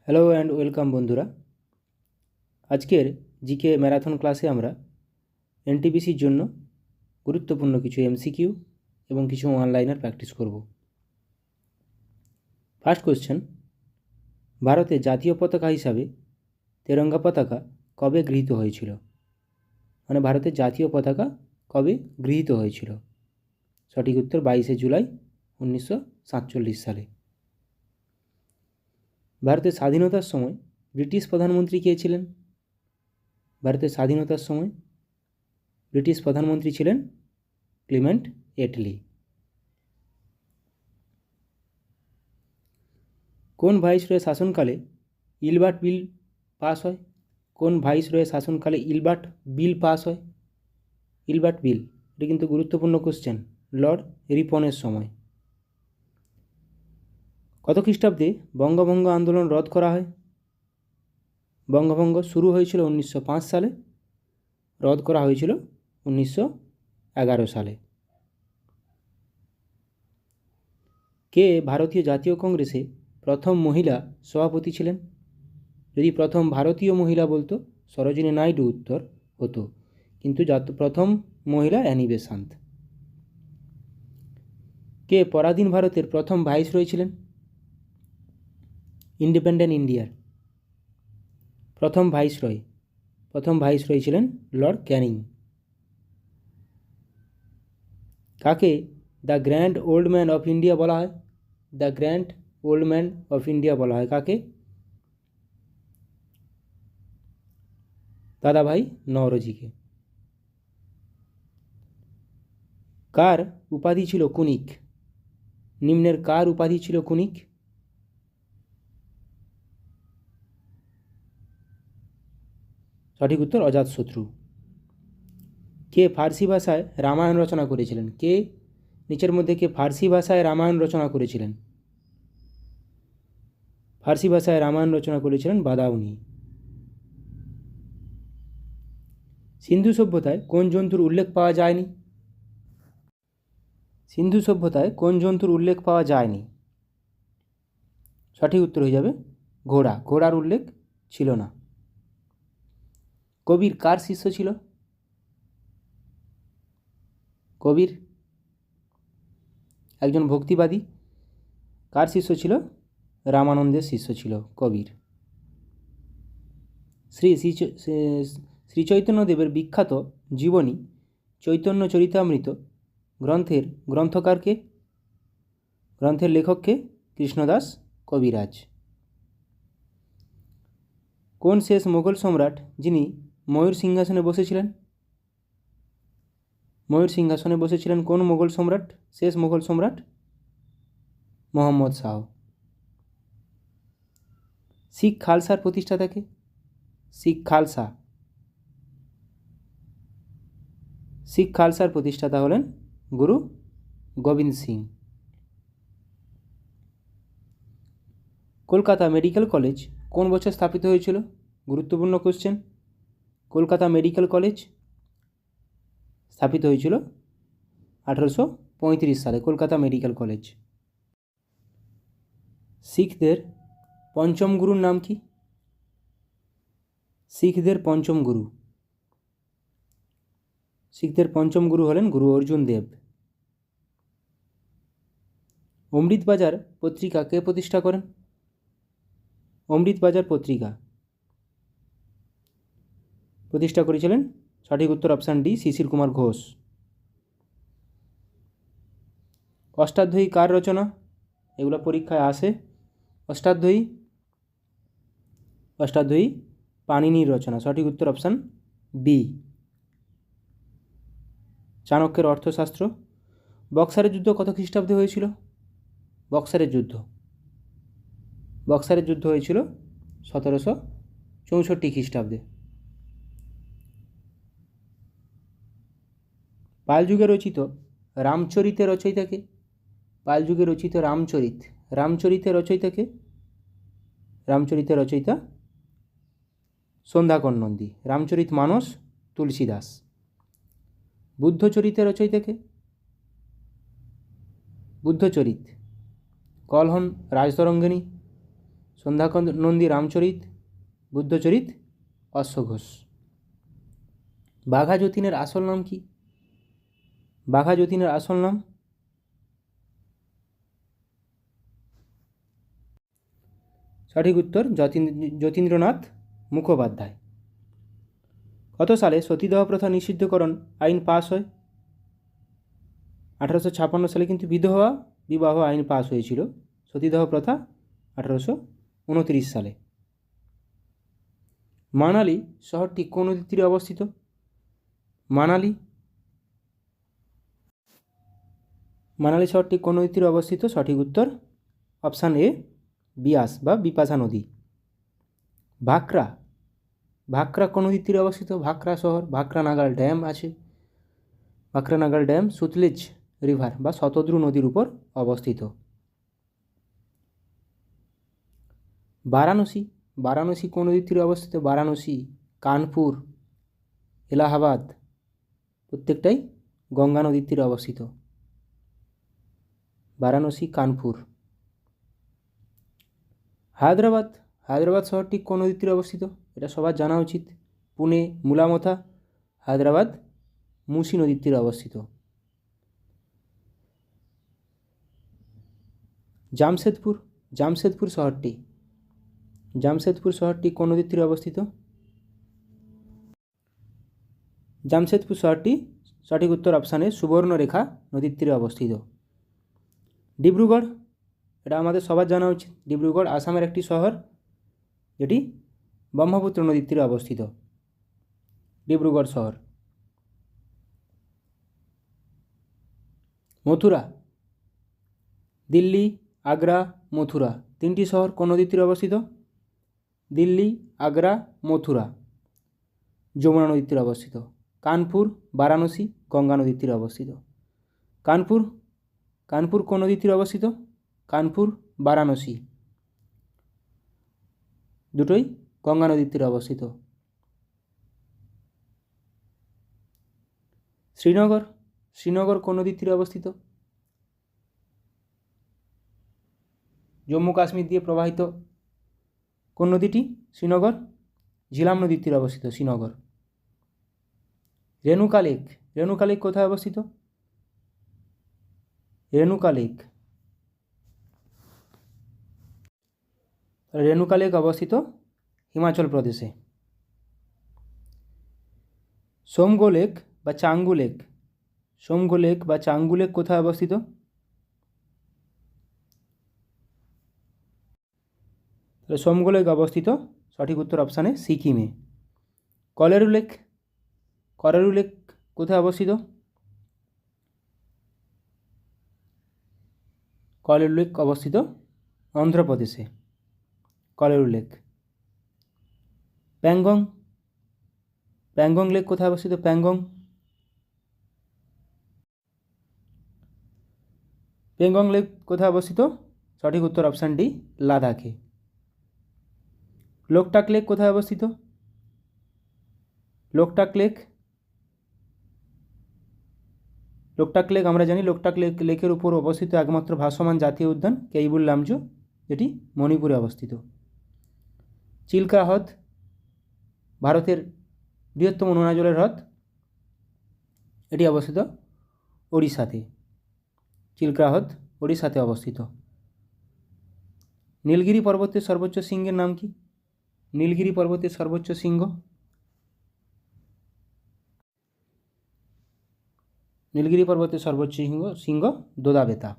Hello and welcome বন্ধুরা। আজকের GK marathon ক্লাসে আমরা এনটিপিসির জন্য গুরুত্বপূর্ণ কিছু এমসিকিউ এবং কিছু অনলাইনার প্র্যাকটিস করব। ফার্স্ট কোয়েশ্চেন, ভারতের জাতীয় পতাকা হিসাবে তেরঙ্গা পতাকা কবে গৃহীত হয়েছিল? মানে ভারতের জাতীয় পতাকা কবে গৃহীত হয়েছিল? সঠিক উত্তর 22শে জুলাই 1947 সালে। ভারতের স্বাধীনতার সময় ব্রিটিশ প্রধানমন্ত্রী কে ছিলেন? ভারতের স্বাধীনতার সময় ব্রিটিশ প্রধানমন্ত্রী ছিলেন ক্লিমেন্ট এটলি। কোন ভাইসরয়ের শাসনকালে ইলবার্ট বিল পাস হয়? কোন ভাইসরয়ের শাসনকালে ইলবার্ট বিল পাস হয়? ইলবার্ট বিল, এটা কিন্তু গুরুত্বপূর্ণ কোশ্চেন। লর্ড রিপনের সময়। কত খ্রিস্টাব্দে বঙ্গভঙ্গ আন্দোলন রদ করা হয়? বঙ্গভঙ্গ শুরু হয়েছিল 1905 সালে, রদ করা হয়েছিল 1911 সালে। কে ভারতীয় জাতীয় কংগ্রেসে প্রথম মহিলা সভাপতি ছিলেন? যদি প্রথম ভারতীয় মহিলা বলতো সরোজিনী নাইডু উত্তর হতো, কিন্তু প্রথম মহিলা অ্যানি বেসান্ত। কে পরাধীন ভারতের প্রথম ভাইসরয় ছিলেন? ইন্ডিপেন্ডেন্ট ইন্ডিয়ার প্রথম ভাইসরয় ছিলেন লর্ড ক্যানিং। কাকে the grand old man of India বলা হয়? The grand old man of India বলা হয় কাকে? দাদাভাই নওরোজিকে। কার উপাধি ছিল কুনিক? নিম্নের কার উপাধি ছিল কুনিক? সঠিক উত্তর অজাতশত্রু। কে ফার্সি ভাষায় রামায়ণ রচনা করেছিলেন? কে নিচের মধ্যে কে ফার্সি ভাষায় রামায়ণ রচনা করেছিলেন? ফার্সি ভাষায় রামায়ণ রচনা করেছিলেন বাদাউনি। সিন্ধু সভ্যতায় কোন জন্তুর উল্লেখ পাওয়া যায়নি? সিন্ধু সভ্যতায় কোন জন্তুর উল্লেখ পাওয়া যায়নি? সঠিক উত্তর হয়ে যাবে ঘোড়া। ঘোড়ার উল্লেখ ছিল না। কবির কার শিষ্য ছিল? কবির একজন ভক্তিবাদী। কার শিষ্য ছিল? রামানন্দের শিষ্য ছিল কবির। শ্রী চৈতন্যদেবের বিখ্যাত জীবনী চৈতন্য চরিতামৃত গ্রন্থকারকে? গ্রন্থের লেখককে? কৃষ্ণদাস কবিরাজ। কোন শেষ মোগল সম্রাট যিনি ময়ূর সিংহাসনে বসেছিলেন? ময়ূর সিংহাসনে বসেছিলেন কোন মোগল সম্রাট? শেষ মোগল সম্রাট মোহাম্মদ শাহ। শিখ খালসার প্রতিষ্ঠাতাকে? শিখ খালসার প্রতিষ্ঠাতা হলেন গুরু গোবিন্দ সিং। কলকাতা মেডিকেল কলেজ কোন বছর স্থাপিত হয়েছিল? গুরুত্বপূর্ণ কোশ্চেন। কলকাতা মেডিকেল কলেজ স্থাপিত হয়েছিল 1835 সালে। Kolkata medical college. শিখদের পঞ্চম গুরুর নাম কি? শিখদের পঞ্চম গুরু হলেন গুরু অর্জুন দেব। অমৃতবাজার পত্রিকা কে প্রতিষ্ঠা করেন? অমৃতবাজার পত্রিকা প্রতিষ্ঠা করেছিলেন, সঠিক উত্তর অপশান ডি, শিশির কুমার ঘোষ। অষ্টাধ্যায়ী কার রচনা? এগুলো পরীক্ষায় আসে। অষ্টাধ্যায়ী পাণিনির রচনা, সঠিক উত্তর অপশান বি। চাণক্যের অর্থশাস্ত্র। বক্সারের যুদ্ধ কত খ্রিস্টাব্দে হয়েছিল? বক্সারের যুদ্ধ হয়েছিল 1764 খ্রিস্টাব্দে। পালযুগে রচিত রামচরিতের রচয়িতাকে? পালযুগে রচিত রামচরিতের রচয়িতাকে? রামচরিতের রচয়িতা সন্ধ্যাকর নন্দী। রামচরিত মানস তুলসীদাস। বুদ্ধচরিতের রচয়িতাকে? বুদ্ধচরিত কলহন রাজতরঙ্গিনী। সন্ধ্যানন্দী রামচরিত, বুদ্ধচরিত, অশ্বঘোষ। বাঘা যতীনের আসল নাম কি? বাঘা যতীনের আসল নাম? সঠিক উত্তর যতীন্দ্রনাথ মুখোপাধ্যায়। কত সালে সতীদাহ প্রথা নিষিদ্ধকরণ আইন পাস হয়? 1856 সালে কিন্তু বিধবা বিবাহ আইন পাস হয়েছিল। সতীদাহ প্রথা 1829 সালে। মানালি শহরটি কোন নদীর তীরে অবস্থিত? মানালি শহরটি কোন নদীর তীরে অবস্থিত? সঠিক উত্তর অপশান এ, বিয়াস বা বিপাশা নদী। ভাকরা কোন নদীর তীরে অবস্থিত? ভাকরা শহর, ভাকরা নাগাল ড্যাম আছে। ভাকরা নাগাল ড্যাম সুতলেজ রিভার বা শতদ্রু নদীর উপর অবস্থিত। বারাণসী কোন নদীর তীরে অবস্থিত? বারাণসী, কানপুর, এলাহাবাদ প্রত্যেকটাই গঙ্গা নদীর তীরে অবস্থিত। বারাণসী, কানপুর। হায়দ্রাবাদ শহরটি কোন নদীর তীরে অবস্থিত? এটা সবার জানা উচিত। পুনে, মুলামথা, হায়দ্রাবাদ মুসি নদীর তীরে অবস্থিত। জামশেদপুর শহরটি কোন নদীর তীরে অবস্থিত? জামশেদপুর শহরটি সঠিক উত্তর অপশানে সুবর্ণরেখা নদীর তীরে অবস্থিত। ডিব্রুগড়, এটা আমাদের সবার জানা উচিত। ডিব্রুগড় আসামের একটি শহর, যেটি ব্রহ্মপুত্র নদীর তীরে অবস্থিত। ডিব্রুগড় শহর। মথুরা, দিল্লি, আগ্রা, মথুরা তিনটি শহর কোন নদীর তীরে অবস্থিত? দিল্লি, আগ্রা, মথুরা যমুনা নদীর তীরে অবস্থিত। কানপুর, বারাণসী গঙ্গা নদীর তীরে অবস্থিত। কানপুর কোন নদীর তীরে অবস্থিত? কানপুর, বারাণসী দুটোই গঙ্গা নদীর তীরে অবস্থিত। শ্রীনগর কোন নদীর তীরে অবস্থিত? জম্মু কাশ্মীর দিয়ে প্রবাহিত কোন নদীটি? শ্রীনগর, ঝিলাম নদীর তীরে অবস্থিত শ্রীনগর। রেণুকা লেক কোথায় অবস্থিত? রেণুকা লেক অবস্থিত হিমাচল প্রদেশে। সোমগো লেক বা চাঙ্গু লেক কোথায় অবস্থিত? সোমগো লেক অবস্থিত সঠিক উত্তর অপশানে সিকিমে। কলেরু লেক কোথায় অবস্থিত? কলেরু লেক অবস্থিত অন্ধ্রপ্রদেশে। কলেরু লেক। প্যাংগং লেক কোথায় অবস্থিত? প্যাংগং লেক কোথায় অবস্থিত? সঠিক উত্তর অপশান ডি, লাদাখে। লোকটাক লেক কোথায় অবস্থিত? লোকটাক লেক আমরা জানি লোকটাক লেকের উপর অবস্থিত একমাত্র ভাসমান জাতীয় উদ্যান কেইবুল লামজো, যেটি মণিপুরে অবস্থিত। চিল্কা হ্রদ ভারতের বৃহত্তম নোনা জলের হ্রদ, এটি অবস্থিত ওড়িশাতে। চিল্কা হ্রদ ওড়িশাতে অবস্থিত। নীলগিরি পর্বতের সর্বোচ্চ শৃঙ্গের নাম কি? নীলগিরি পর্বতের সর্বোচ্চ শৃঙ্গ? নীলগিরি পর্বতের সর্বোচ্চ শৃঙ্গ দোদাবেতা।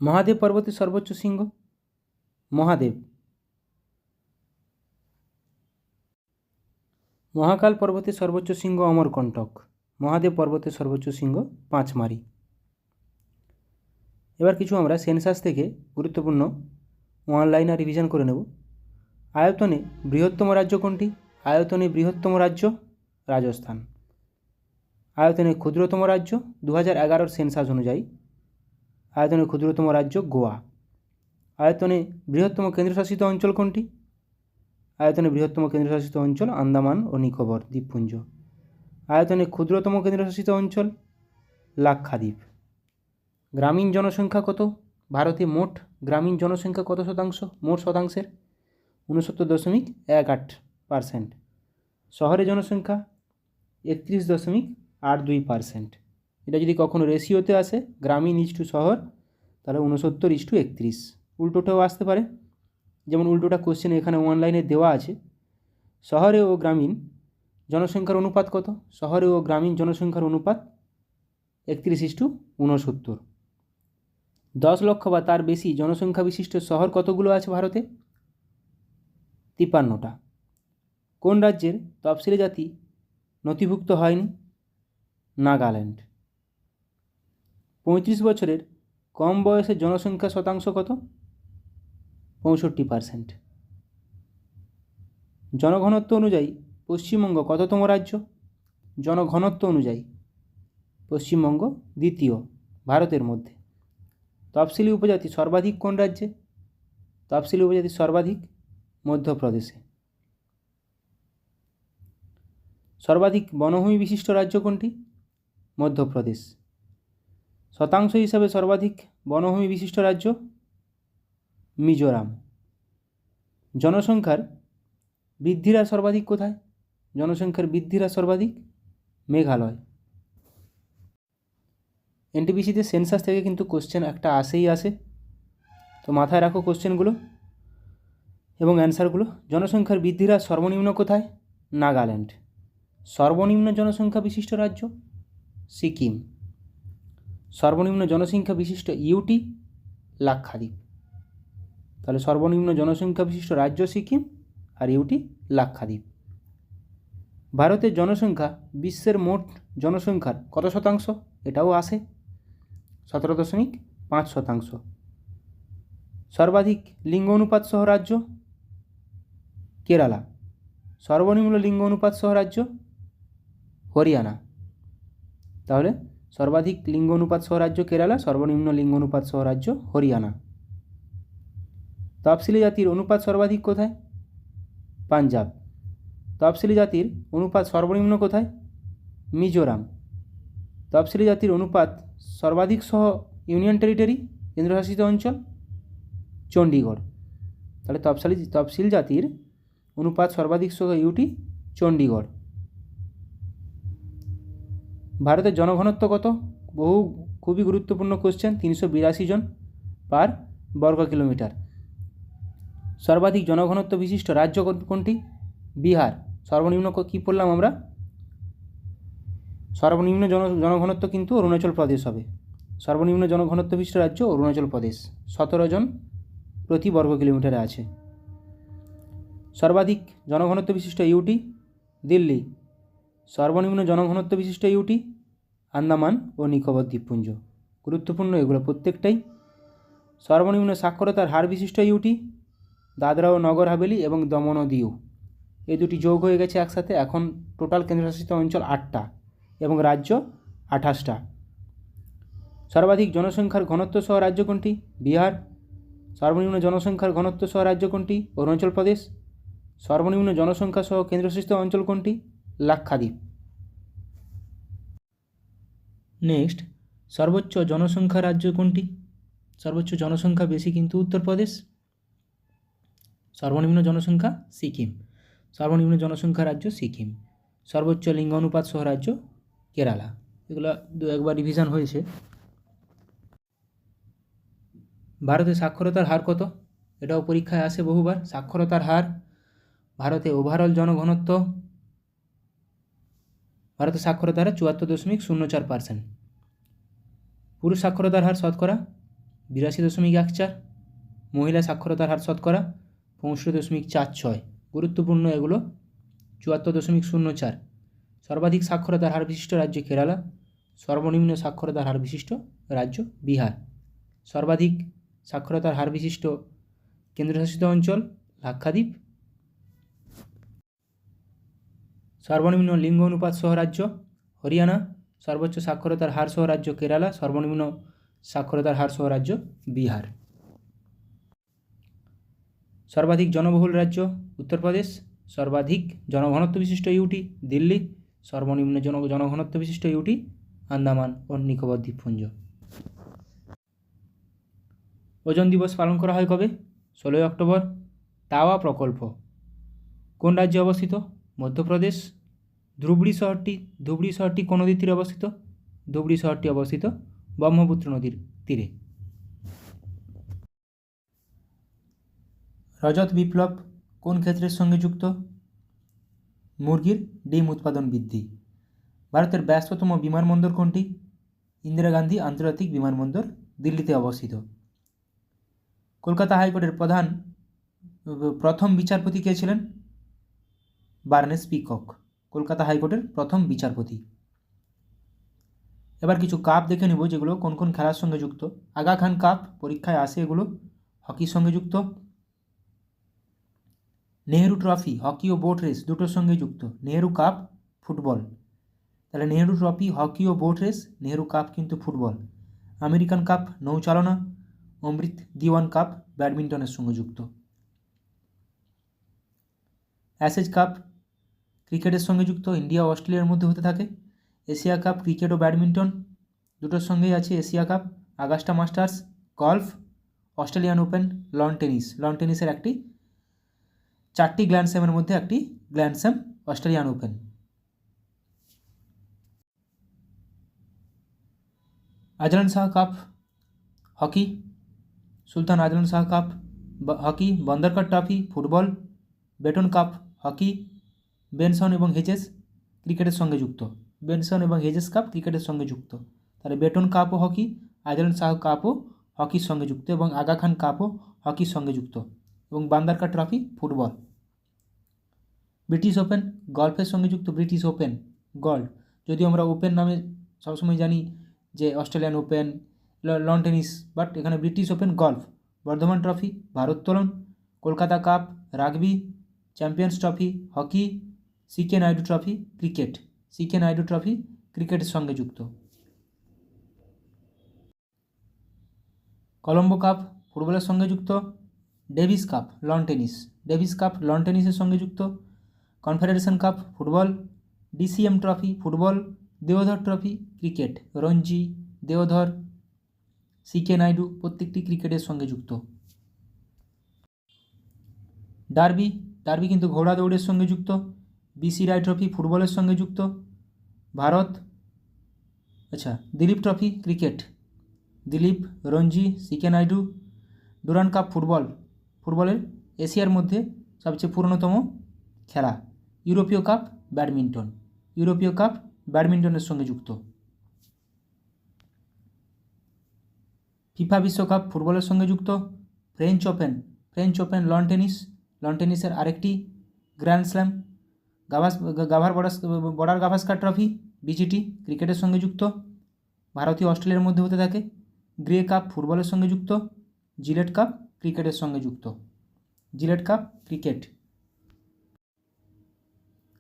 মহাদেব পর্বতের সর্বোচ্চ শৃঙ্গ? মহাকাল পর্বতের সর্বোচ্চ শৃঙ্গ অমরকণ্টক। মহাদেব পর্বতের সর্বোচ্চ শৃঙ্গ পাঁচমারি। এবার কিছু আমরা সেন্সাস থেকে গুরুত্বপূর্ণ ওয়ান-লাইনার রিভিশন করে নেব। আয়তনে বৃহত্তম রাজ্য কোনটি? আয়তনে বৃহত্তম রাজ্য রাজস্থান। আয়তনে ক্ষুদ্রতম রাজ্য 2011 সেন্সাস অনুযায়ী আয়তনে ক্ষুদ্রতম রাজ্য গোয়া। আয়তনে বৃহত্তম কেন্দ্রশাসিত অঞ্চল কোনটি? আয়তনে বৃহত্তম কেন্দ্রশাসিত অঞ্চল আন্দামান ও নিকোবর দ্বীপপুঞ্জ। আয়তনে ক্ষুদ্রতম কেন্দ্রশাসিত অঞ্চল লাক্ষাদ্বীপ। গ্রামীণ জনসংখ্যা কত? ভারতে মোট গ্রামীণ জনসংখ্যা কত শতাংশ? মোট শতাংশের 69.18%। শহরে জনসংখ্যা 31.82%। এটা যদি কখনো রেশিওতে আসে, গ্রামীণ ইস্টু শহর, তাহলে 69:31। উল্টোটাও আসতে পারে, যেমন উল্টোটা কোশ্চেন এখানে অনলাইনে দেওয়া আছে। শহরে ও গ্রামীণ জনসংখ্যার অনুপাত কত? শহরে ও গ্রামীণ জনসংখ্যার অনুপাত 31:69। 10 লক্ষ বা তার বেশি জনসংখ্যা বিশিষ্ট শহর কতগুলো আছে ভারতে? 53টা। কোন রাজ্যের তফসিলি জাতি নথিভুক্ত হয়নি? নাগাল্যান্ড। 35 বছরের কম বয়সের জনসংখ্যা শতাংশ কত? 65%। জনঘনত্ব অনুযায়ী পশ্চিমবঙ্গ কততম রাজ্য? জনঘনত্ব অনুযায়ী পশ্চিমবঙ্গ দ্বিতীয় ভারতের মধ্যে। তফসিলি উপজাতি সর্বাধিক কোন রাজ্যে? তফসিলি উপজাতি সর্বাধিক মধ্যপ্রদেশে। সর্বাধিক বনভূমি বিশিষ্ট রাজ্য কোনটি? মধ্যপ্রদেশ। শতাংশ হিসাবে সর্বাধিক বনভূমি বিশিষ্ট রাজ্য মিজোরাম। জনসংখ্যার বৃদ্ধির হার সর্বাধিক কোথায়? জনসংখ্যার বৃদ্ধির হার সর্বাধিক মেঘালয়। এনটিপিসিতে সেন্সাস থেকে কিন্তু কোশ্চেন একটা আসে, তো মাথায় রাখো কোশ্চেনগুলো এবং অ্যান্সারগুলো। জনসংখ্যার বৃদ্ধির হার সর্বনিম্ন কোথায়? নাগাল্যান্ড। সর্বনিম্ন জনসংখ্যা বিশিষ্ট রাজ্য সিকিম। সর্বনিম্ন জনসংখ্যা বিশিষ্ট ইউটি লাক্ষাদ্বীপ। তাহলে সর্বনিম্ন জনসংখ্যা বিশিষ্ট রাজ্য সিকিম আর ইউটি লাক্ষাদ্বীপ। ভারতের জনসংখ্যা বিশ্বের মোট জনসংখ্যার কত শতাংশ? এটাও আসে, 17.5%। সর্বাধিক লিঙ্গ অনুপাত সহ রাজ্য কেরালা। সর্বনিম্ন লিঙ্গ অনুপাত সহ রাজ্য হরিয়ানা। তাহলে সর্বাধিক লিঙ্গ অনুপাত সহ রাজ্য কেরালা, সর্বনিম্ন লিঙ্গ অনুপাত সহ রাজ্য হরিয়ানা। তফসিলি জাতির অনুপাত সর্বাধিক কোথায়? পাঞ্জাব। তফসিলি জাতির অনুপাত সর্বনিম্ন কোথায়? মিজোরাম। তফসিলি জাতির অনুপাত সর্বাধিক সহ ইউনিয়ন টেরিটরি কেন্দ্রশাসিত অঞ্চল চণ্ডীগড়। তাহলে তফসিল জাতির অনুপাত সর্বাধিক সহ ইউটি চণ্ডীগড়। ভারতের জনঘনত্ব কত? খুবই গুরুত্বপূর্ণ কোশ্চেন। 382 জন পার বর্গ কিলোমিটার। সর্বাধিক জনঘনত্ব বিশিষ্ট রাজ্য কোনটি? বিহার। সর্বনিম্ন কী পড়লাম আমরা? সর্বনিম্ন জনঘনত্ব কিন্তু অরুণাচল প্রদেশ হবে। সর্বনিম্ন জনঘনত্ব বিশিষ্ট রাজ্য অরুণাচল প্রদেশ, 17 জন প্রতি বর্গ কিলোমিটারে আছে। সর্বাধিক জনঘনত্ব বিশিষ্ট ইউটি দিল্লি। সর্বনিম্ন জনঘনত্ব বিশিষ্ট ইউটি আন্দামান ও নিকোবর দ্বীপপুঞ্জ। গুরুত্বপূর্ণ এগুলো প্রত্যেকটাই। সর্বনিম্ন সাক্ষরতার হার বিশিষ্ট ইউটি দাদরা ও নগর হাভেলি এবং দমন ও দিউ। এই দুটি যোগ হয়ে গেছে একসাথে, এখন টোটাল কেন্দ্রশাসিত অঞ্চল 8টা এবং রাজ্য 28টা। সর্বাধিক জনসংখ্যার ঘনত্ব সহ রাজ্য কোনটি? বিহার। সর্বনিম্ন জনসংখ্যার ঘনত্ব সহ রাজ্য কোনটি? অরুণাচল প্রদেশ। সর্বনিম্ন জনসংখ্যা সহ কেন্দ্রশাসিত অঞ্চল কোনটি? লাক্ষাদ্বীপ। নেক্সট, সর্বোচ্চ জনসংখ্যা রাজ্য কোনটি? সর্বোচ্চ জনসংখ্যা বেশি কিন্তু উত্তরপ্রদেশ। সর্বনিম্ন জনসংখ্যা সিকিম। সর্বনিম্ন জনসংখ্যা রাজ্য সিকিম। সর্বোচ্চ লিঙ্গ অনুপাত সহ রাজ্য কেরালা। এগুলো একবার রিভিশন হয়েছে। ভারতে সাক্ষরতার হার কত? এটাও পরীক্ষায় আসে বহুবার। সাক্ষরতার হার ভারতে ওভারঅল জনঘনত্ব, ভারতের সাক্ষরতার হার 74.04%। পুরুষ সাক্ষরতার হার শতকরা 82.14। মহিলা সাক্ষরতার হার শতকরা 65.46। গুরুত্বপূর্ণ এগুলো। 74.04। সর্বাধিক সাক্ষরতার হার বিশিষ্ট রাজ্য কেরালা। সর্বনিম্ন সাক্ষরতার হার বিশিষ্ট রাজ্য বিহার। সর্বাধিক সাক্ষরতার হার বিশিষ্ট কেন্দ্রশাসিত অঞ্চল লাক্ষাদ্বীপ। সর্বনিম্ন লিঙ্গ অনুপাত সহ রাজ্য হরিয়ানা। সর্বোচ্চ সাক্ষরতার হার সহ রাজ্য কেরালা। সর্বনিম্ন সাক্ষরতার হার সহ রাজ্য বিহার। সর্বাধিক জনবহুল রাজ্য উত্তরপ্রদেশ। সর্বাধিক জনঘনত্ব বিশিষ্ট ইউটি দিল্লি। সর্বনিম্ন জনঘনত্ব বিশিষ্ট ইউটি আন্দামান ও নিকোবর দ্বীপপুঞ্জ। ওজন দিবস পালন করা হয় কবে? 16ই অক্টোবর। তাওয়া প্রকল্প কোন রাজ্যে অবস্থিত? মধ্যপ্রদেশ। ধুবড়ি শহরটি কোন নদীর তীরে অবস্থিত? ধুবড়ি শহরটি অবস্থিত ব্রহ্মপুত্র নদীর তীরে। রজত বিপ্লব কোন ক্ষেত্রের সঙ্গে যুক্ত? মুরগির ডিম উৎপাদন বৃদ্ধি। ভারতের ব্যস্ততম বিমানবন্দর কোনটি? ইন্দিরা গান্ধী আন্তর্জাতিক বিমানবন্দর দিল্লিতে অবস্থিত। কলকাতা হাইকোর্টের প্রথম বিচারপতি কে ছিলেন? বার্নেস পিকক, কলকাতা হাইকোর্টের প্রথম বিচারপতি। এবার কিছু কাপ দেখে নেব যেগুলো কোন কোন খেলার সঙ্গে যুক্ত। আগা খান কাপ পরীক্ষায় আসে, এগুলো হকির সঙ্গে যুক্ত। নেহেরু ট্রফি হকি ও বোট রেস দুটোর সঙ্গে যুক্ত। নেহেরু কাপ ফুটবল, তাহলে নেহেরু ট্রফি হকি ও বোট রেস, নেহেরু কাপ কিন্তু ফুটবল। আমেরিকান কাপ নৌচালনা, অমৃত দিওয়ান কাপ ব্যাডমিন্টনের সঙ্গে যুক্ত। অ্যাশেজ কাপ ক্রিকেটের সঙ্গে যুক্ত, ইন্ডিয়া ও অস্ট্রেলিয়ার মধ্যে হতে থাকে। এশিয়া কাপ ক্রিকেট ও ব্যাডমিন্টন দুটোর সঙ্গেই আছে। Asia cup, Augusta masters golf, Australian open lawn tennis. Lawn টেনিসের একটি 4টি গ্র্যান্ড স্ল্যামের মধ্যে একটি grand slam Australian open. Azlan Shah cup hockey, Sultan Azlan Shah cup hockey. Bandodkar trophy football, Beighton cup hockey. Benson এবং হেজেস ক্রিকেটের সঙ্গে যুক্ত। বেনসন এবং হেজেস কাপ ক্রিকেটের সঙ্গে যুক্ত। তাহলে বেটন কাপও হকি, আজলান শাহ কাপও হকির সঙ্গে যুক্ত এবং আগা খান কাপও হকির সঙ্গে যুক্ত। এবং বান্দারকার ট্রফি ফুটবল। ব্রিটিশ ওপেন গল্ফের সঙ্গে যুক্ত। ব্রিটিশ ওপেন গল্ফ, যদিও আমরা ওপেন নামে সবসময় জানি যে Australian open, lawn tennis, but এখানে British open golf. Bardhaman trophy ভারোত্তোলন, Kolkata cup rugby, champions trophy hockey, CK Naidu trophy cricket. CK Naidu trophy ক্রিকেটের সঙ্গে যুক্ত। কলম্বো কাপ ফুটবলের সঙ্গে যুক্ত। Davis cup lawn tennis, Davis cup lawn টেনিসের সঙ্গে যুক্ত। Confederation cup football, DCM trophy football, Deodhar trophy cricket. Ranji, Deodhar, CK Naidu প্রত্যেকটি ক্রিকেটের সঙ্গে যুক্ত। ডার্বি, ডার্বি কিন্তু ঘোড়া দৌড়ের সঙ্গে যুক্ত। বিসি রায় ট্রফি ফুটবলের সঙ্গে যুক্ত। Bharat, Dilip trophy cricket, Dilip, Ranji, CK Naidu. Durand cup football, ফুটবলের এশিয়ার মধ্যে সবচেয়ে পুরনোতম খেলা। ইউরোপীয় কাপ ব্যাডমিন্টন, ইউরোপীয় কাপ ব্যাডমিন্টনের সঙ্গে যুক্ত। ফিফা বিশ্বকাপ ফুটবলের সঙ্গে যুক্ত। French open, French open lawn tennis, lawn টেনিসের আরেকটি grand slam. Border Gavaskar trophy BGT ক্রিকেটের সঙ্গে যুক্ত। ভারতীয় অস্ট্রেলিয়ার মধ্যে হতে থাকে। গ্রে কাপ ফুটবলের সঙ্গে যুক্ত। জিলেট কাপ ক্রিকেটের সঙ্গে যুক্ত। Gillette cup cricket.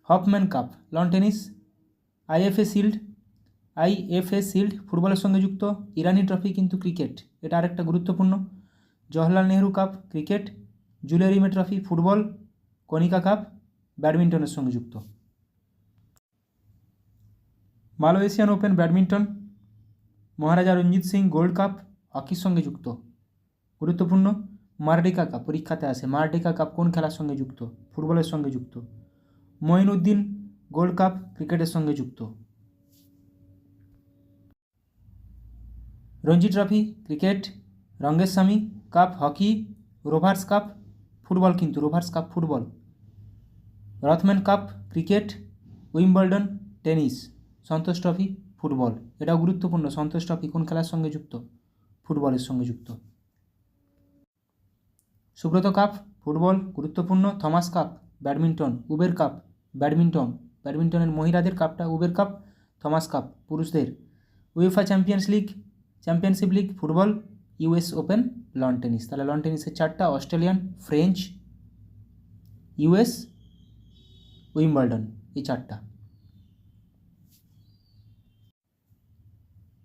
Hoffman cup lawn tennis. IFA shield ফুটবলের সঙ্গে যুক্ত। ইরানি ট্রফি কিন্তু ক্রিকেট, এটা আরেকটা গুরুত্বপূর্ণ। Jawaharlal Nehru cup cricket. Jules Rimet trophy football. Konica cup ব্যাডমিন্টনের সঙ্গে যুক্ত। Malaysian open badminton. Maharaja Ranjit Singh gold cup হকির সঙ্গে যুক্ত, গুরুত্বপূর্ণ। মার্ডিকা কাপ পরীক্ষাতে আসে। মার্ডিকা কাপ কোন খেলার সঙ্গে যুক্ত? ফুটবলের সঙ্গে যুক্ত। মঈনুদ্দিন গোল্ড কাপ ক্রিকেটের সঙ্গে যুক্ত। Ranji trophy cricket. Rangaswamy cup hockey. Rovers cup football, কিন্তু Rovers cup football. Rothman cup cricket. Wimbledon tennis. Santosh trophy football, এটাও গুরুত্বপূর্ণ। সন্তোষ ট্রফি কোন খেলার সঙ্গে যুক্ত? ফুটবলের সঙ্গে যুক্ত। সুব্রত কাপ ফুটবল, গুরুত্বপূর্ণ। Thomas cup badminton. Uber cup badminton, ব্যাডমিন্টনের মহিলাদের কাপটা উবের কাপ। থমাস কাপ পুরুষদের। UEFA championship league football. US open lawn tennis. তাহলে লন টেনিসের 4টা, অস্ট্রেলিয়ান, ফ্রেঞ্চ, ইউএস, উইম্বলডন, এই 4টা।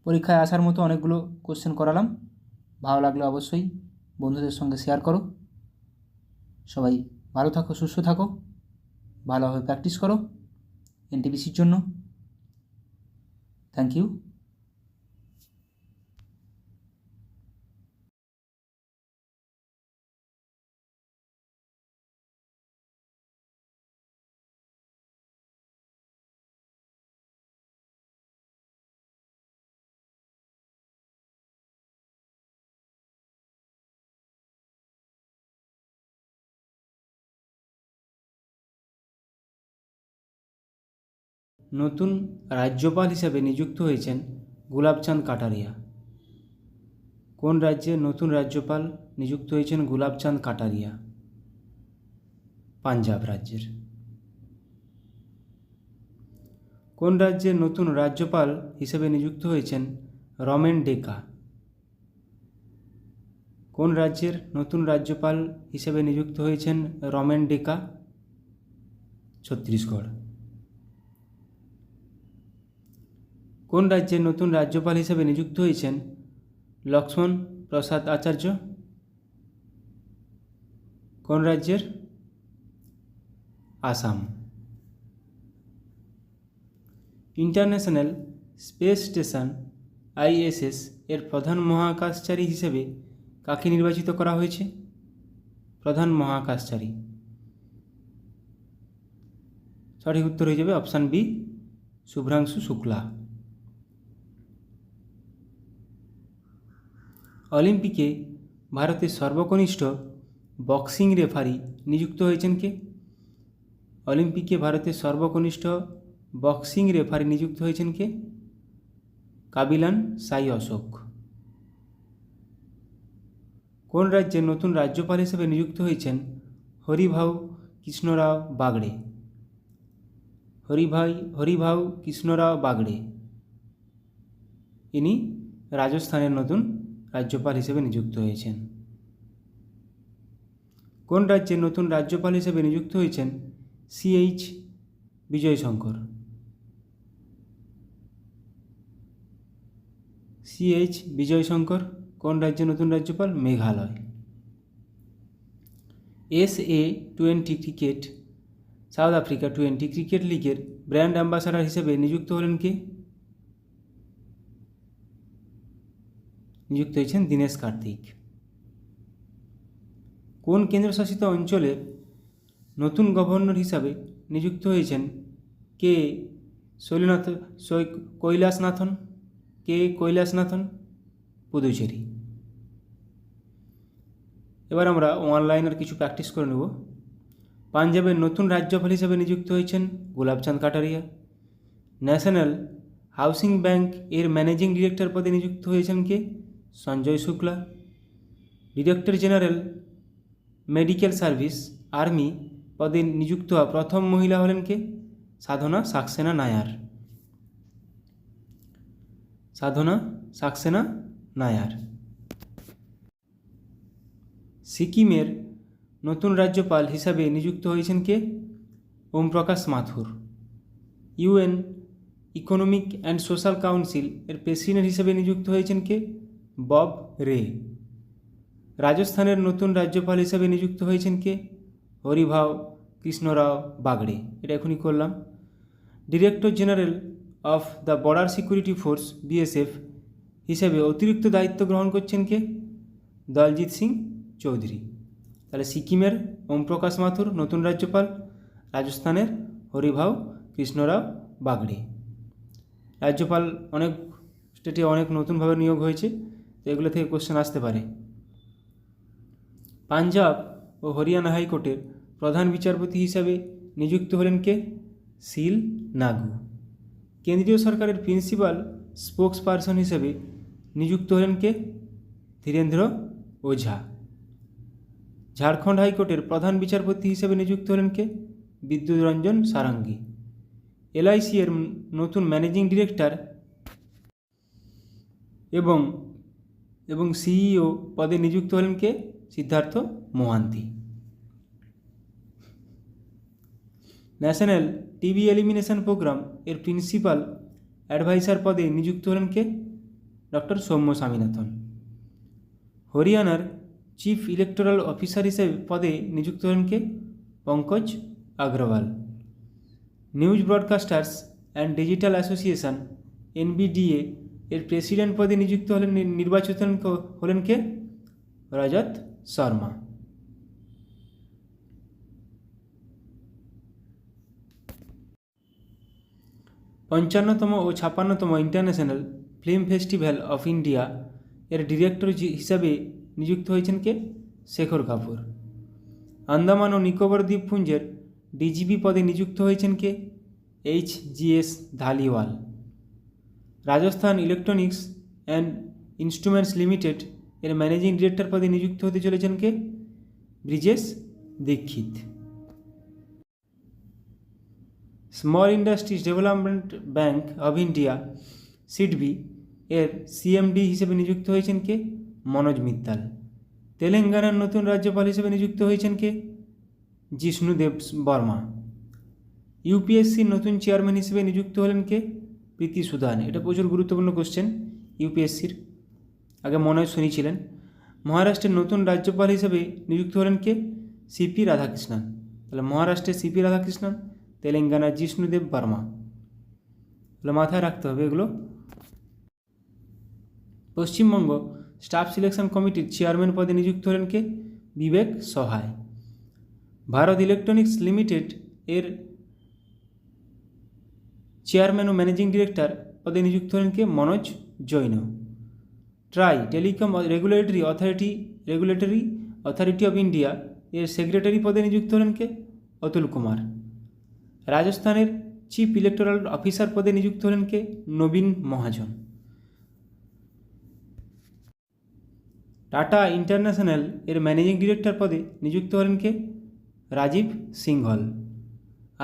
পরীক্ষায় আসার মতো অনেকগুলো কোশ্চেন করালাম। ভালো লাগলে অবশ্যই বন্ধুদের সঙ্গে শেয়ার করো। সবাই ভালো থাকো, সুস্থ থাকো, ভালোভাবে প্র্যাকটিস করো এনটিপিসির জন্য। Thank you. নতুন রাজ্যপাল হিসেবে নিযুক্ত হয়েছেন গুলাবচাঁদ কাটারিয়া? কোন রাজ্যের নতুন রাজ্যপাল নিযুক্ত হয়েছেন গুলাবচাঁদ কাটারিয়া? পাঞ্জাব রাজ্যের। কোন রাজ্যের নতুন রাজ্যপাল হিসেবে নিযুক্ত হয়েছেন রমেন ডেকা? কোন রাজ্যের নতুন রাজ্যপাল হিসেবে নিযুক্ত হয়েছেন রমেন ডেকা? ছত্তিশগড়। কোন রাজ্যের নতুন রাজ্যপাল হিসেবে নিযুক্ত হয়েছেন লক্ষ্মণ প্রসাদ আচার্য? কোন রাজ্যের? Assam. International space station ISS এর প্রধান মহাকাশচারী হিসেবে কাকে নির্বাচিত করা হয়েছে? প্রধান মহাকাশচারী। সঠিক উত্তর হয়ে যাবে অপশান বি, শুভ্রাংশু শুক্লা। অলিম্পিকে ভারতের সর্বকনিষ্ঠ বক্সিং রেফারি নিযুক্ত হয়েছেন কে? অলিম্পিকে ভারতের সর্বকনিষ্ঠ বক্সিং রেফারি নিযুক্ত হয়েছেন কে? কাবিলান সাই অশোক। কোন রাজ্যের নতুন রাজ্যপাল হিসেবে নিযুক্ত হয়েছেন হরিভাউ কৃষ্ণরাও বাগড়ে? হরিভাউ কৃষ্ণরাও বাগড়ে ইনি রাজস্থানের নতুন রাজ্যপাল হিসেবে নিযুক্ত হয়েছেন। কোন রাজ্যের নতুন রাজ্যপাল হিসেবে নিযুক্ত হয়েছেন CH বিজয়শঙ্কর? CH বিজয়শঙ্কর কোন রাজ্যের নতুন রাজ্যপাল? Meghalaya. SA-20 cricket south Africa 20 cricket লিগের ব্র্যান্ড অ্যাম্বাসাডার হিসেবে নিযুক্ত হলেন কে? নিযুক্ত হয়েছেন দীনেশ কার্তিক। কোন কেন্দ্রশাসিত অঞ্চলের নতুন গভর্নর হিসাবে নিযুক্ত হয়েছেন কে কৈলাসনাথন? পুদুচেরি। এবার আমরা অনলাইনের কিছু প্র্যাকটিস করে নেব। পাঞ্জাবের নতুন রাজ্যপাল হিসেবে নিযুক্ত হয়েছেন Gulabchand Kataria. National housing bank এর ম্যানেজিং ডিরেক্টর পদে নিযুক্ত হয়েছেন কে? Sanjay Shukla. Director general medical service army পদে নিযুক্ত হওয়া প্রথম মহিলা হলেন কে? সাধনা সাক্সেনা নায়ার। সাধনা সাক্সেনা নায়ার। সিকিমের নতুন রাজ্যপাল হিসাবে নিযুক্ত হয়েছেন কে? ওম প্রকাশ মাথুর। UN economic and social council এর প্রেসিডেন্ট হিসেবে নিযুক্ত হয়েছেন কে? বব রে। রাজস্থানের নতুন রাজ্যপাল হিসেবে নিযুক্ত হয়েছেন কে? হরিভাউ কৃষ্ণরাও বাগড়ে। এটা এখনই করলাম। Director general of the border security force BSF হিসেবে অতিরিক্ত দায়িত্ব গ্রহণ করছেন কে? দলজিৎ সিং চৌধুরী। তাহলে সিকিমের ওম প্রকাশ মাথুর নতুন রাজ্যপাল, রাজস্থানের হরিভাউ কৃষ্ণরাও বাগড়ে। রাজ্যপাল অনেক স্টেটে অনেক নতুনভাবে নিয়োগ হয়েছে, তো এগুলো থেকে কোশ্চেন আসতে পারে। পাঞ্জাব ও হরিয়ানা হাইকোর্টের প্রধান বিচারপতি হিসাবে নিযুক্ত হলেন কে? শিল নাগু। কেন্দ্রীয় সরকারের প্রিন্সিপাল স্পোক্স পারসন হিসেবে নিযুক্ত হলেন কে? ধীরেন্দ্র ওঝা। ঝাড়খণ্ড হাইকোর্টের প্রধান বিচারপতি হিসেবে নিযুক্ত হলেন কে? বিদ্যুৎ রঞ্জন সারঙ্গী। LIC এর নতুন ম্যানেজিং ডিরেক্টর এবং CEO পদে নিযুক্ত হলেন কে? Siddharth Mohanty. National TB elimination programme এর প্রিন্সিপাল অ্যাডভাইসার পদে নিযুক্ত হলেন কে? ডক্টর সৌম্য স্বামীনাথন। হরিয়ানার চিফ ইলেকটোরাল অফিসার হিসেবে পদে নিযুক্ত হলেন কে? Pankaj Agarwal. News broadcasters and digital association NBDA এর প্রেসিডেন্ট পদে নিযুক্ত নির্বাচিত হলেন কে? রজত শর্মা। পঞ্চান্নতম ও 56তম international film festival of India এর ডিরেক্টর হিসাবে নিযুক্ত হয়েছেন কে? শেখর কাপুর। আন্দামান ও নিকোবর দ্বীপপুঞ্জের DGP পদে নিযুক্ত হয়েছেন কে? HGS Dhaliwal. Rajasthan electronics and instruments limited এর ম্যানেজিং ডিরেক্টর পদে নিযুক্ত হতে চলেছেন কে? Brijesh Dikshit. Small industries development bank of India SIDBI এর সিএমডি হিসেবে নিযুক্ত হয়েছেন কে? মনোজ মিত্তাল। তেলেঙ্গানার নতুন রাজ্যপাল হিসেবে নিযুক্ত হয়েছেন কে? জিষ্ণুদেব বর্মা। ইউপিএসসির নতুন চেয়ারম্যান হিসেবে নিযুক্ত হলেন কে? প্রীতি সুদান। এটা প্রচুর গুরুত্বপূর্ণ কোশ্চেন ইউপিএসসির, আগে মনে হয় শুনেছিলেন। মহারাষ্ট্রের নতুন রাজ্যপাল হিসেবে নিযুক্ত হলেন কে? সিপি রাধাকৃষ্ণন। তাহলে মহারাষ্ট্রের সিপি রাধাকৃষ্ণন, তেলেঙ্গানার জিষ্ণুদেব বর্মা। তাহলে মাথায় রাখতে হবে এগুলো। পশ্চিমবঙ্গ স্টাফ সিলেকশন কমিটির চেয়ারম্যান পদে নিযুক্ত হলেন কে? বিবেক সহায়। ভারত ইলেকট্রনিক্স লিমিটেড এর চেয়ারম্যান ও ম্যানেজিং ডিরেক্টর পদে নিযুক্ত হলেন কে? Manoj Jain. TRAI telecom regulatory authority of India এর সেক্রেটারি পদে নিযুক্ত হলেন কে? অতুল কুমার। রাজস্থানের চিফ ইলেকটোরাল অফিসার পদে নিযুক্ত হলেন কে? নবীন মহাজন। টাটা ইন্টারন্যাশনাল এর ম্যানেজিং ডিরেক্টর পদে নিযুক্ত হলেন কে? রাজীব সিংহল।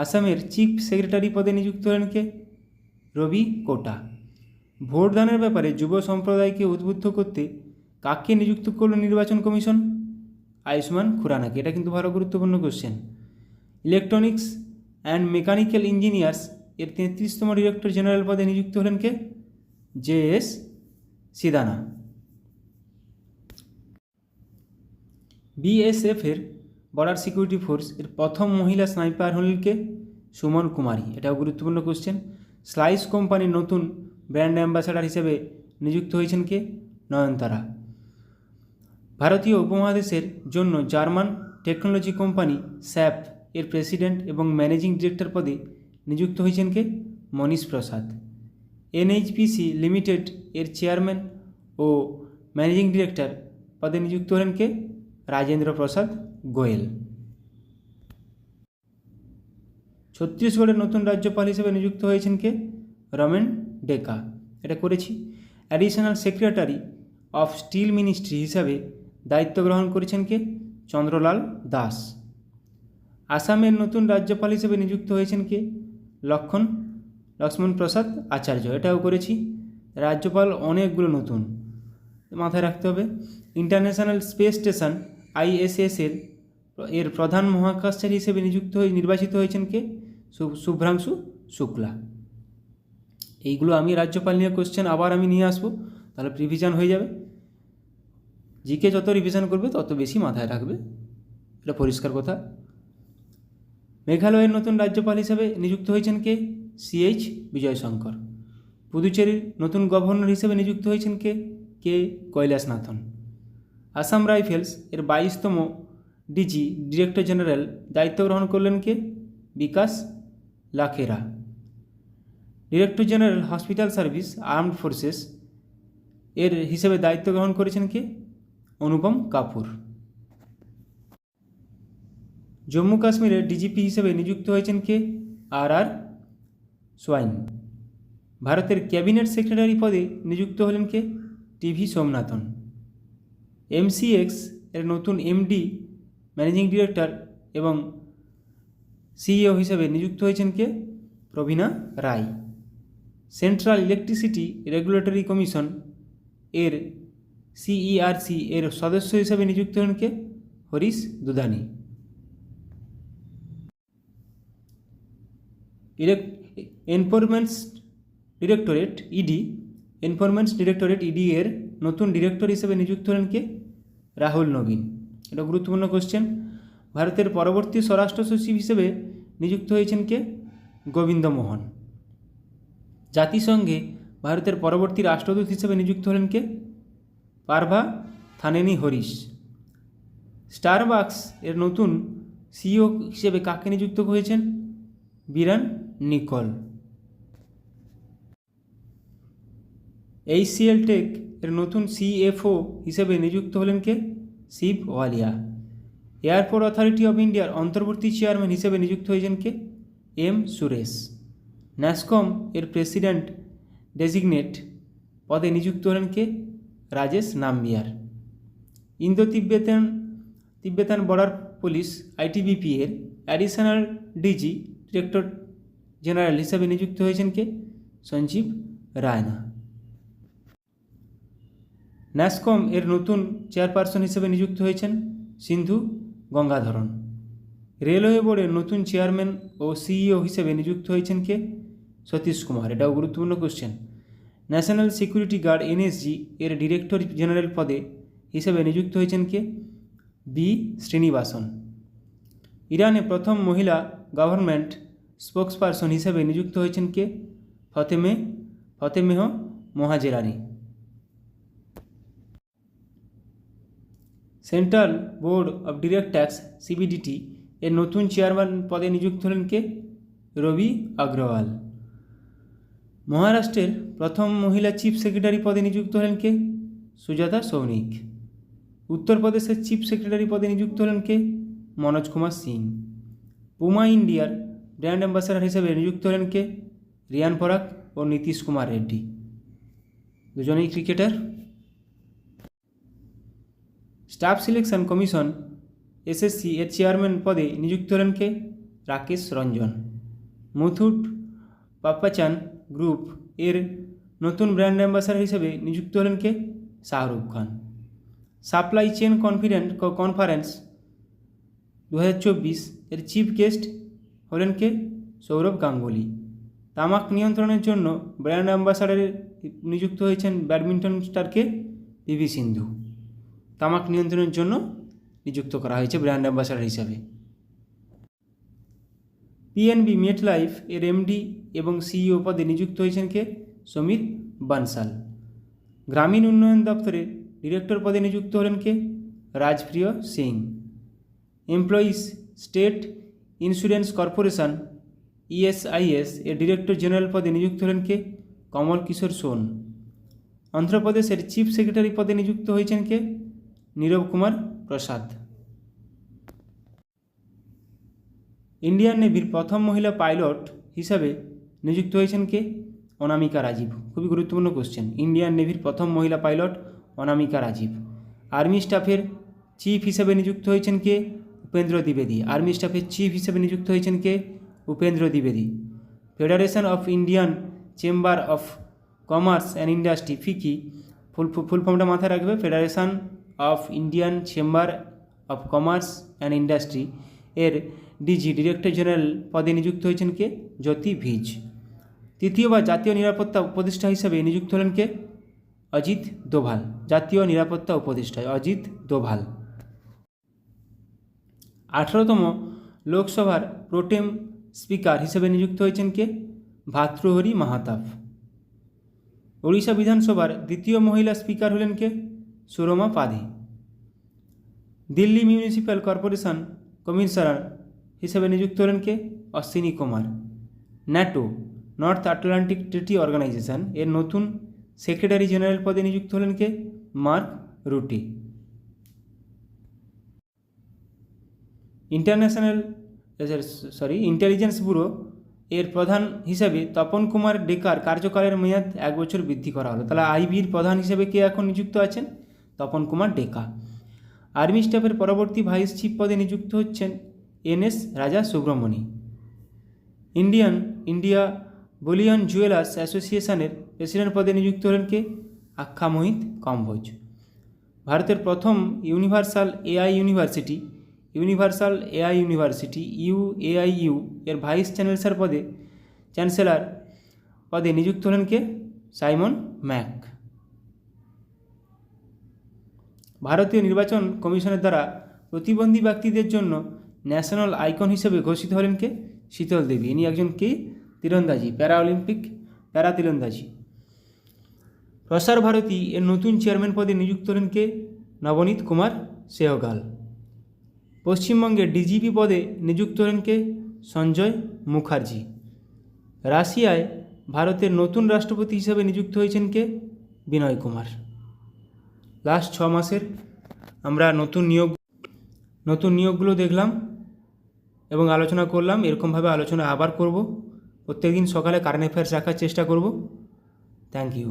আসামের চিফ সেক্রেটারি পদে নিযুক্ত হলেন কে? রবি কোটা। ভোটদানের ব্যাপারে যুব সম্প্রদায়কে উদ্বুদ্ধ করতে কাকে নিযুক্ত করল নির্বাচন কমিশন? আয়ুষ্মান খুরানাকে। এটা কিন্তু ভালো গুরুত্বপূর্ণ question. Electronics and mechanical engineers এর 33তম ডিরেক্টর জেনারেল পদে নিযুক্ত হলেন কে? JS সিদানা। BSF এর বর্ডার সিকিউরিটি ফোর্স এর প্রথম মহিলা স্নাইপার হলেন কে? সুমন কুমারী। এটাও গুরুত্বপূর্ণ কোশ্চেন। স্লাইস কোম্পানির নতুন ব্র্যান্ড অ্যাম্বাসাডার হিসেবে নিযুক্ত হয়েছেন কে? নয়নতারা। ভারতীয় উপমহাদেশের জন্য জার্মান টেকনোলজি কোম্পানি স্যাপ এর প্রেসিডেন্ট এবং ম্যানেজিং ডিরেক্টর পদে নিযুক্ত হয়েছেন কে? মনীশ প্রসাদ। NHPC লিমিটেড এর চেয়ারম্যান ও ম্যানেজিং ডিরেক্টর পদে নিযুক্ত হলেন কে? রাজেন্দ্র প্রসাদ গোয়েল। ছত্তিশগড়ের নতুন রাজ্যপাল হিসেবে নিযুক্ত হয়েছেন কে? রমেন ডেকা। এটা করেছি। Additional secretary of steel ministry হিসাবে দায়িত্ব গ্রহণ করেছেন কে? চন্দ্রলাল দাস। আসামের নতুন রাজ্যপাল হিসেবে নিযুক্ত হয়েছেন কে? লক্ষ্মণ প্রসাদ আচার্য। এটাও করেছি। রাজ্যপাল অনেকগুলো নতুন, মাথায় রাখতে হবে। ইন্টারন্যাশনাল স্পেস স্টেশন ISS এর প্রধান মহাকাশচারী হিসেবে নির্বাচিত হয়েছেন কে? শুভ্রাংশু শুক্লা। এইগুলো আমি রাজ্যপাল নিয়ে কোশ্চেন আবার আমি নিয়ে আসবো, তাহলে রিভিশন হয়ে যাবে। জিকে যত রিভিশন করবে তত বেশি মাথায় রাখবে, এটা পরিষ্কার কথা। মেঘালয়ের নতুন রাজ্যপাল হিসেবে নিযুক্ত হয়েছেন কে? CH বিজয়শঙ্কর। পুদুচেরির নতুন গভর্নর হিসেবে নিযুক্ত হয়েছেন কে? কৈলাসনাথন। আসাম রাইফেলস এর 22তম ডিরেক্টর জেনারেল দায়িত্ব গ্রহণ করলেন কে? Vikas Lakhera. Director general hospital service armed forces এর হিসেবে দায়িত্ব গ্রহণ করেছেন কে? অনুপম কাপুর। জম্মু কাশ্মীরের ডিজিপি হিসেবে নিযুক্ত হয়েছেন কে? RR swine. ভারতের ক্যাবিনেট সেক্রেটারি পদে নিযুক্ত হলেন কে? TV সোমনাথন। MCX এর নতুন MD ম্যানেজিং ডিরেক্টর এবং CEO হিসেবে নিযুক্ত হয়েছেন কে? প্রবীণা রায়। সেন্ট্রাল ইলেকট্রিসিটি রেগুলেটরি কমিশন এর CERC এর সদস্য হিসেবে নিযুক্ত হলেন কে? হরিশ দুদানি। এনফোর্সমেন্ট ডিরেক্টরেট ED এর নতুন ডিরেক্টর হিসেবে নিযুক্ত হলেন কে? রাহুল নবীন। এটা গুরুত্বপূর্ণ কোশ্চেন। ভারতের পরবর্তী স্বরাষ্ট্র সচিব হিসেবে নিযুক্ত হয়েছেন কে? গোবিন্দ মোহন। জাতিসংঘে ভারতের পরবর্তী রাষ্ট্রদূত হিসেবে নিযুক্ত হলেন কে? পার্ভা থানেনি হরিশ। স্টারবাকস এর নতুন CEO হিসেবে কাকে নিযুক্ত হয়েছেন? বিরান নিকল। HCL টেক এর নতুন CFO হিসেবে নিযুক্ত হলেন কে? শিব ওয়ালিয়া। এয়ারপোর্ট অথরিটি অফ ইন্ডিয়ার অন্তর্বর্তী চেয়ারম্যান হিসেবে নিযুক্ত হয়েছেন কে? M সুরেশ। ন্যাসকম এর প্রেসিডেন্ট ডেজিগনেট পদে নিযুক্ত হলেন কে? Rajesh Nambiar. Indo Tibetan border police ITBP এর অ্যাডিশনাল ডিজি ডিরেক্টর জেনারেল হিসেবে নিযুক্ত হয়েছেন কে? সঞ্জীব রায়না। ন্যাসকম এর নতুন চেয়ারপারসন হিসেবে নিযুক্ত হয়েছেন সিন্ধু গঙ্গাধরন। রেলওয়ে বোর্ডের নতুন চেয়ারম্যান ও সিইও হিসেবে নিযুক্ত হয়েছেন কে? সতীশ কুমার। এটাও গুরুত্বপূর্ণ question. National security guard NSG এর ডিরেক্টর জেনারেল পদে হিসেবে নিযুক্ত হয়েছেন কে? বি শ্রীনিবাসন। ইরানে প্রথম মহিলা গভর্নমেন্ট স্পোক্সপারসন হিসেবে নিযুক্ত হয়েছেন কে? Fatemeh Mohajerani. Central board of direct tax CBDT এর নতুন চেয়ারম্যান পদে নিযুক্ত হলেন কে? রবি অগ্রওয়াল। মহারাষ্ট্রের প্রথম মহিলা চিফ সেক্রেটারি পদে নিযুক্ত হলেন কে? সুজাতা সৌনিক। উত্তরপ্রদেশের চিফ সেক্রেটারি পদে নিযুক্ত হলেন কে? মনোজ কুমার সিং। পুমা ইন্ডিয়ার ব্র্যান্ড অ্যাম্বাসাডার হিসেবে নিযুক্ত হলেন কে? রিয়ান পরাগ ও নীতিশ কুমার রেড্ডি, দুজনেই cricketer. Staff selection commission SSC এর চেয়ারম্যান পদে নিযুক্ত হলেন কে? রাকেশ রঞ্জন। মুথুট পাপ্পাচান গ্রুপ এর নতুন ব্র্যান্ড অ্যাম্বাসাডার হিসেবে নিযুক্ত হলেন কে? Shahrukh Khan. Supply chain conference 2024 এর চিফ গেস্ট হলেন কে? সৌরভ গাঙ্গুলি। তামাক নিয়ন্ত্রণের জন্য ব্র্যান্ড অ্যাম্বাসাডারে নিযুক্ত হয়েছেন ব্যাডমিন্টন স্টারকে? পিভি সিন্ধু। তামাক নিয়ন্ত্রণের জন্য নিযুক্ত করা হয়েছে ব্র্যান্ড অ্যাম্বাসাডার হিসাবে। পিএনবি মেটলাইফ এর এমডি এবং সিইও পদে নিযুক্ত হয়েছেন কে? সমীর বানসাল। গ্রামীণ উন্নয়ন দপ্তরে ডিরেক্টর পদে নিযুক্ত হলেন কে? Rajpriya Singh. Employees state insurance corporation ESIS এর ডিরেক্টর জেনারেল পদে নিযুক্ত হলেন কে? কমল কিশোর সোন। অন্ধ্রপ্রদেশের চিফ সেক্রেটারি পদে নিযুক্ত হয়েছেন কে? নীরব কুমার প্রসাদ। ইন্ডিয়ান নেভির প্রথম মহিলা পাইলট হিসাবে নিযুক্ত হয়েছেন কে? অনামিকা রাজীব। খুবই গুরুত্বপূর্ণ কোশ্চেন। ইন্ডিয়ান নেভির প্রথম মহিলা পাইলট অনামিকা রাজীব। আর্মি স্টাফের চিফ হিসেবে নিযুক্ত হয়েছেন কে? উপেন্দ্র দ্বিবেদী। আর্মি স্টাফের চিফ হিসেবে নিযুক্ত হয়েছেন কে? উপেন্দ্র দ্বিবেদী। Federation of Indian chamber of commerce and industry FICCI full ফর্মটা মাথায় রাখবে। Federation of Indian chamber of commerce and industry এর ডিজি ডিরেক্টর জেনারেল পদে নিযুক্ত হয়েছেন কে? জ্যোতি ভিজ। তৃতীয়বার জাতীয় নিরাপত্তা উপদেষ্টা হিসেবে নিযুক্ত হলেন কে? অজিত দোভাল। জাতীয় নিরাপত্তা উপদেষ্টায় অজিত দোভাল। 18তম লোকসভার প্রোটেম স্পিকার হিসেবে নিযুক্ত হয়েছেন কে? ভাতৃহরি মাহাতাব। ওড়িশা বিধানসভার দ্বিতীয় মহিলা স্পিকার হলেন কে? Surama Padhi. Delhi municipal corporation commissioner হিসেবে নিযুক্ত হলেন কে? Ashwini Kumar. NATO north Atlantic treaty organisation এর নতুন সেক্রেটারি জেনারেল পদে নিযুক্ত হলেন কে? Mark Rutte. ইন্টেলিজেন্স ব্যুরো এর প্রধান হিসেবে তপন কুমার ডেকার কার্যকালের মেয়াদ 1 বছর বৃদ্ধি করা হলো। তাহলে আইবির প্রধান হিসেবে কে এখন নিযুক্ত আছেন? তপন কুমার ডেকা। আর্মি স্টাফের পরবর্তী ভাইস চিফ পদে নিযুক্ত হচ্ছেন এনএস রাজা সুব্রমণি। ইন্ডিয়া বুলিয়ন জুয়েলার্স অ্যাসোসিয়েশনের প্রেসিডেন্ট পদে নিযুক্ত হলেন কে? আখ্যা মোহিত কম্বোজ। ভারতের প্রথম ইউনিভার্সাল এআই ইউনিভার্সিটি ইউএআইইউ এর ভাইস চ্যান্সেলর পদে নিযুক্ত হলেন কে? Simon Mac. ভারতীয় নির্বাচন কমিশনের দ্বারা প্রতিবন্ধী ব্যক্তিদের জন্য ন্যাশনাল আইকন হিসেবে ঘোষিত হলেন কে? শীতল দেবী। ইনি একজন কে? তীরন্দাজি, প্যারা তীরন্দাজি। প্রসার ভারতী এর নতুন চেয়ারম্যান পদে নিযুক্ত হলেন কে? নবনীত কুমার সেহগাল। পশ্চিমবঙ্গের ডিজিপি পদে নিযুক্ত হলেন কে? সঞ্জয় মুখার্জি। রাশিয়ায় ভারতের নতুন রাষ্ট্রপতি হিসাবে নিযুক্ত হয়েছেন কে? বিনয় কুমার। লাস্ট 6 মাসের আমরা নতুন নিয়োগগুলো দেখলাম এবং আলোচনা করলাম। এরকমভাবে আলোচনা আবার করব। প্রত্যেকদিন সকালে কারেন্ট অ্যাফেয়ার্স রাখার চেষ্টা করব। Thank you.